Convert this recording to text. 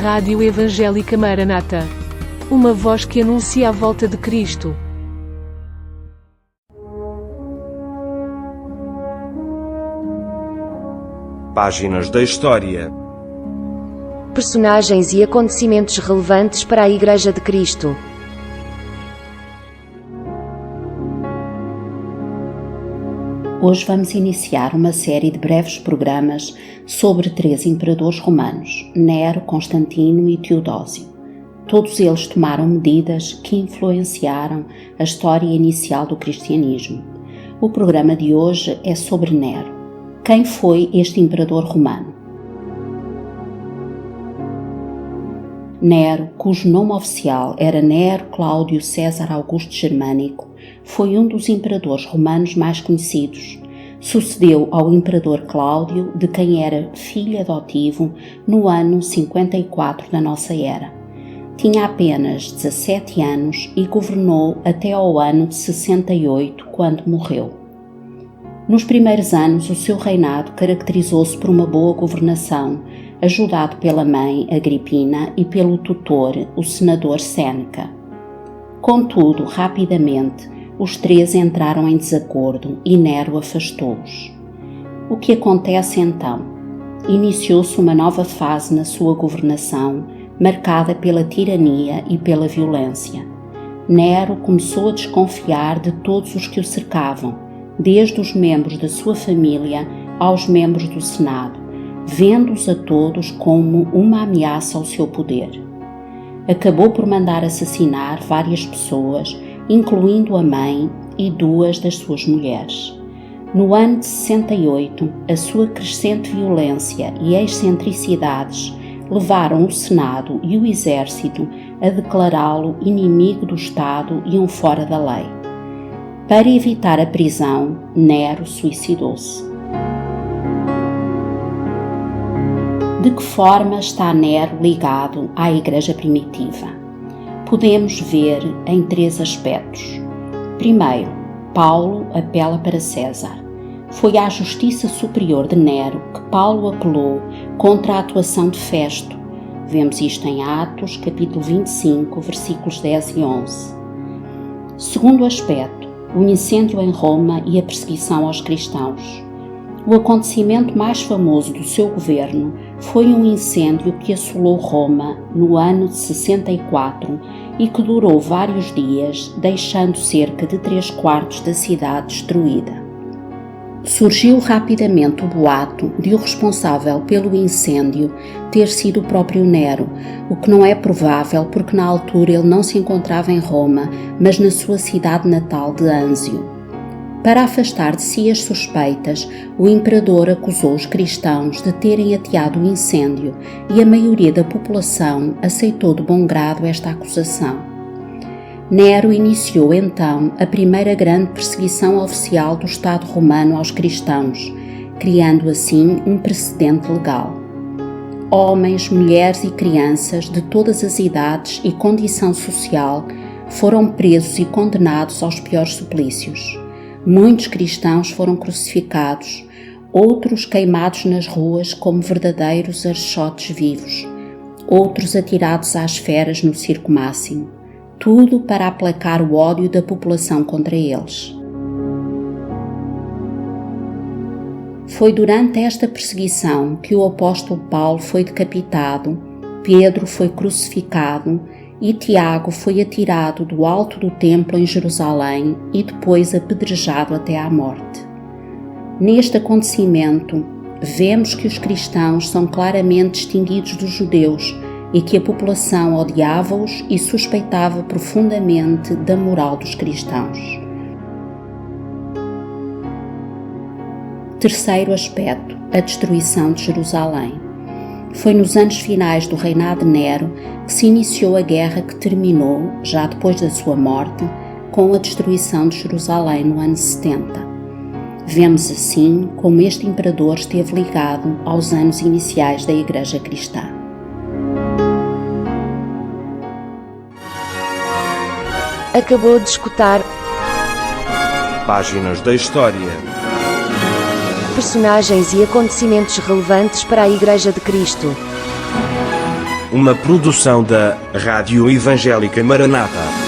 Rádio Evangélica Maranata. Uma voz que anuncia a volta de Cristo. Páginas da História. Personagens e acontecimentos relevantes para a Igreja de Cristo. Hoje vamos iniciar uma série de breves programas sobre 3 imperadores romanos, Nero, Constantino e Teodósio. Todos eles tomaram medidas que influenciaram a história inicial do cristianismo. O programa de hoje é sobre Nero. Quem foi este imperador romano? Nero, cujo nome oficial era Nero Cláudio César Augusto Germânico, foi um dos imperadores romanos mais conhecidos. Sucedeu ao imperador Cláudio, de quem era filho adotivo, no ano 54 da nossa era. Tinha apenas 17 anos e governou até ao ano de 68, quando morreu. Nos primeiros anos, o seu reinado caracterizou-se por uma boa governação, ajudado pela mãe, Agripina, e pelo tutor, o senador Sêneca. Contudo, rapidamente, os 3 entraram em desacordo e Nero afastou-os. O que acontece então? Iniciou-se uma nova fase na sua governação, marcada pela tirania e pela violência. Nero começou a desconfiar de todos os que o cercavam, desde os membros da sua família aos membros do Senado, vendo-os a todos como uma ameaça ao seu poder. Acabou por mandar assassinar várias pessoas, incluindo a mãe e 2 das suas mulheres. No ano de 68, a sua crescente violência e excentricidades levaram o Senado e o Exército a declará-lo inimigo do Estado e um fora da lei. Para evitar a prisão, Nero suicidou-se. De que forma está Nero ligado à Igreja primitiva? Podemos ver em 3 aspectos. Primeiro, Paulo apela para César. Foi à justiça superior de Nero que Paulo apelou contra a atuação de Festo. Vemos isto em Atos, capítulo 25, versículos 10 e 11. Segundo aspecto, o incêndio em Roma e a perseguição aos cristãos. O acontecimento mais famoso do seu governo foi um incêndio que assolou Roma no ano de 64 e que durou vários dias, deixando cerca de 3/4 da cidade destruída. Surgiu rapidamente o boato de o responsável pelo incêndio ter sido o próprio Nero, o que não é provável porque na altura ele não se encontrava em Roma, mas na sua cidade natal de Anzio. Para afastar de si as suspeitas, o imperador acusou os cristãos de terem ateado o incêndio e a maioria da população aceitou de bom grado esta acusação. Nero iniciou então a primeira grande perseguição oficial do Estado romano aos cristãos, criando assim um precedente legal. Homens, mulheres e crianças de todas as idades e condição social foram presos e condenados aos piores suplícios. Muitos cristãos foram crucificados, outros queimados nas ruas como verdadeiros archotes vivos, outros atirados às feras no circo máximo, tudo para aplacar o ódio da população contra eles. Foi durante esta perseguição que o apóstolo Paulo foi decapitado, Pedro foi crucificado e Tiago foi atirado do alto do templo em Jerusalém e depois apedrejado até à morte. Neste acontecimento, vemos que os cristãos são claramente distinguidos dos judeus e que a população odiava-os e suspeitava profundamente da moral dos cristãos. Terceiro aspecto, a destruição de Jerusalém. Foi nos anos finais do reinado de Nero que se iniciou a guerra que terminou, já depois da sua morte, com a destruição de Jerusalém no ano 70. Vemos assim como este imperador esteve ligado aos anos iniciais da Igreja cristã. Acabou de escutar Páginas da História. Personagens e acontecimentos relevantes para a Igreja de Cristo. uma produção da Rádio Evangélica Maranata.